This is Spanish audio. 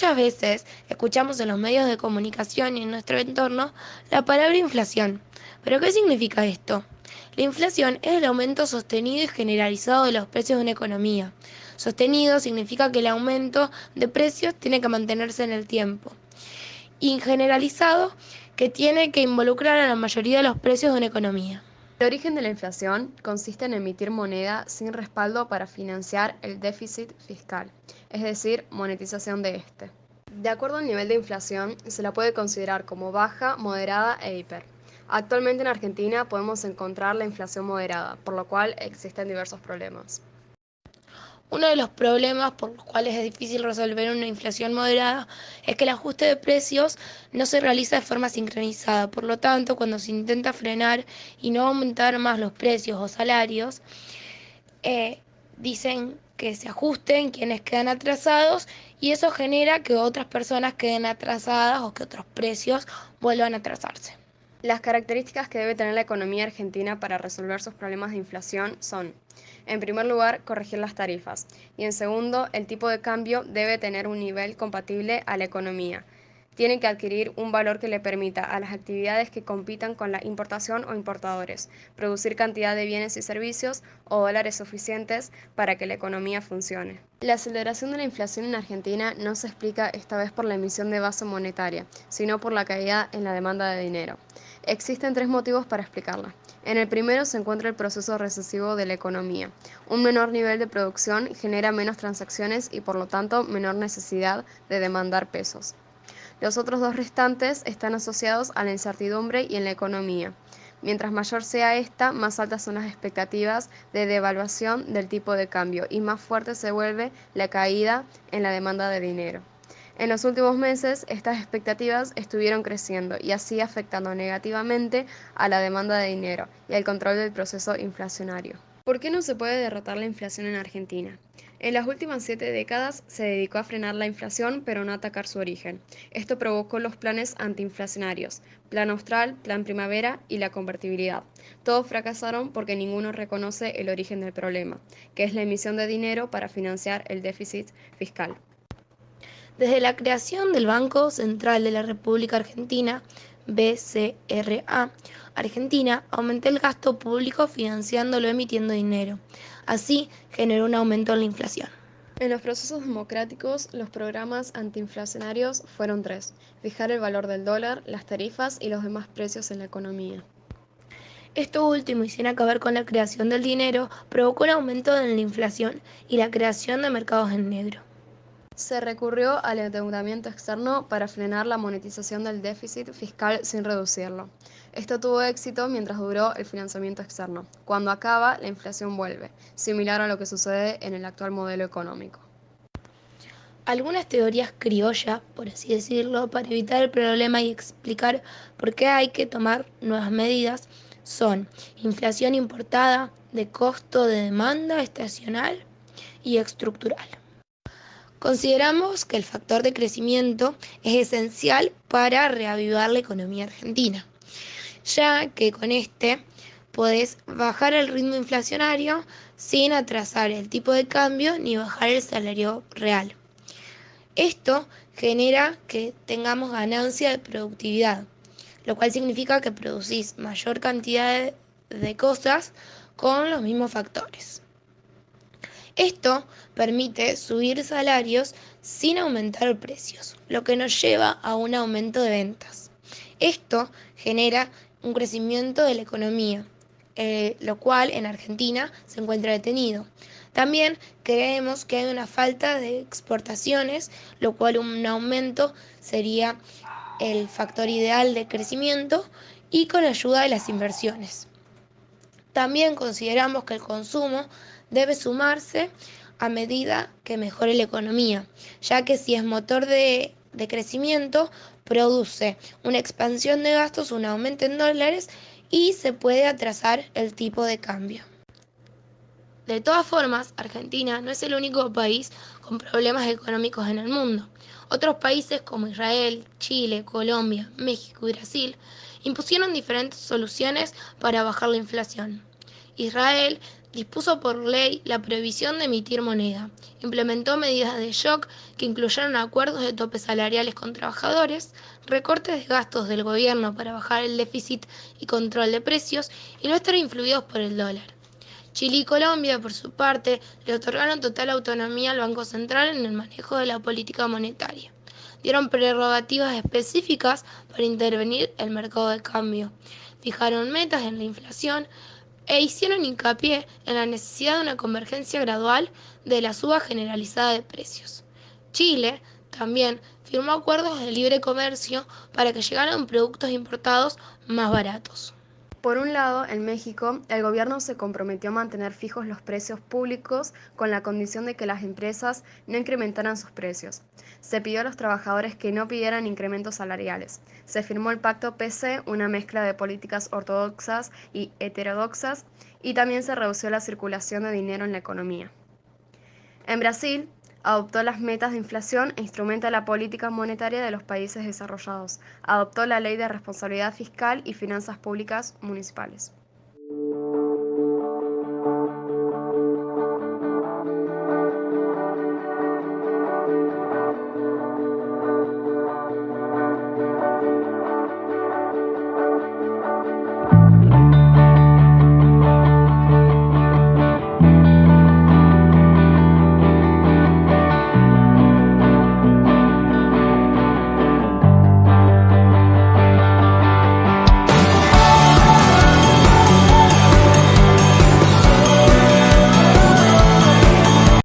Muchas veces escuchamos en los medios de comunicación y en nuestro entorno la palabra inflación. ¿Pero qué significa esto? La inflación es el aumento sostenido y generalizado de los precios de una economía. Sostenido significa que el aumento de precios tiene que mantenerse en el tiempo. Y generalizado, que tiene que involucrar a la mayoría de los precios de una economía. El origen de la inflación consiste en emitir moneda sin respaldo para financiar el déficit fiscal, es decir, monetización de este. De acuerdo al nivel de inflación, se la puede considerar como baja, moderada e hiper. Actualmente en Argentina podemos encontrar la inflación moderada, por lo cual existen diversos problemas. Uno de los problemas por los cuales es difícil resolver una inflación moderada es que el ajuste de precios no se realiza de forma sincronizada. Por lo tanto, cuando se intenta frenar y no aumentar más los precios o salarios, dicen que se ajusten quienes quedan atrasados y eso genera que otras personas queden atrasadas o que otros precios vuelvan a atrasarse. Las características que debe tener la economía argentina para resolver sus problemas de inflación son, en primer lugar, corregir las tarifas y en segundo, el tipo de cambio debe tener un nivel compatible a la economía. Tiene que adquirir un valor que le permita a las actividades que compitan con la importación o importadores, producir cantidad de bienes y servicios o dólares suficientes para que la economía funcione. La aceleración de la inflación en Argentina no se explica esta vez por la emisión de base monetaria, sino por la caída en la demanda de dinero. Existen tres motivos para explicarla. En el primero se encuentra el proceso recesivo de la economía. Un menor nivel de producción genera menos transacciones y por lo tanto menor necesidad de demandar pesos. Los otros dos restantes están asociados a la incertidumbre y en la economía. Mientras mayor sea esta, más altas son las expectativas de devaluación del tipo de cambio y más fuerte se vuelve la caída en la demanda de dinero. En los últimos meses, estas expectativas estuvieron creciendo y así afectando negativamente a la demanda de dinero y al control del proceso inflacionario. ¿Por qué no se puede derrotar la inflación en Argentina? En las últimas 7 décadas se dedicó a frenar la inflación, pero no a atacar su origen. Esto provocó los planes antiinflacionarios, Plan Austral, Plan Primavera y la convertibilidad. Todos fracasaron porque ninguno reconoce el origen del problema, que es la emisión de dinero para financiar el déficit fiscal. Desde la creación del Banco Central de la República Argentina, BCRA, Argentina aumentó el gasto público financiándolo emitiendo dinero. Así generó un aumento en la inflación. En los procesos democráticos, los programas antiinflacionarios fueron tres: fijar el valor del dólar, las tarifas y los demás precios en la economía. Esto último y sin acabar con la creación del dinero, provocó un aumento en la inflación y la creación de mercados en negro. Se recurrió al endeudamiento externo para frenar la monetización del déficit fiscal sin reducirlo. Esto tuvo éxito mientras duró el financiamiento externo. Cuando acaba, la inflación vuelve, similar a lo que sucede en el actual modelo económico. Algunas teorías criollas, por así decirlo, para evitar el problema y explicar por qué hay que tomar nuevas medidas son inflación importada, de costo de demanda estacional y estructural. Consideramos que el factor de crecimiento es esencial para reavivar la economía argentina, ya que con este podés bajar el ritmo inflacionario sin atrasar el tipo de cambio ni bajar el salario real. Esto genera que tengamos ganancia de productividad, lo cual significa que producís mayor cantidad de cosas con los mismos factores. Esto permite subir salarios sin aumentar precios, lo que nos lleva a un aumento de ventas. Esto genera un crecimiento de la economía, lo cual en Argentina se encuentra detenido. También creemos que hay una falta de exportaciones, lo cual un aumento sería el factor ideal de crecimiento y con ayuda de las inversiones. También consideramos que el consumo debe sumarse a medida que mejore la economía, ya que si es motor de crecimiento, produce una expansión de gastos, un aumento en dólares y se puede atrasar el tipo de cambio. De todas formas, Argentina no es el único país con problemas económicos en el mundo. Otros países como Israel, Chile, Colombia, México y Brasil impusieron diferentes soluciones para bajar la inflación. Israel dispuso por ley la prohibición de emitir moneda, implementó medidas de shock que incluyeron acuerdos de topes salariales con trabajadores, recortes de gastos del gobierno para bajar el déficit y control de precios y no estar influidos por el dólar. Chile y Colombia, por su parte, le otorgaron total autonomía al Banco Central en el manejo de la política monetaria. Dieron prerrogativas específicas para intervenir el mercado de cambio. Fijaron metas en la inflación e hicieron hincapié en la necesidad de una convergencia gradual de la suba generalizada de precios. Chile también firmó acuerdos de libre comercio para que llegaran productos importados más baratos. Por un lado, en México, el gobierno se comprometió a mantener fijos los precios públicos con la condición de que las empresas no incrementaran sus precios. Se pidió a los trabajadores que no pidieran incrementos salariales. Se firmó el Pacto PC, una mezcla de políticas ortodoxas y heterodoxas, y también se redució la circulación de dinero en la economía. En Brasil, adoptó las metas de inflación e instrumenta la política monetaria de los países desarrollados. Adoptó la ley de responsabilidad fiscal y finanzas públicas municipales.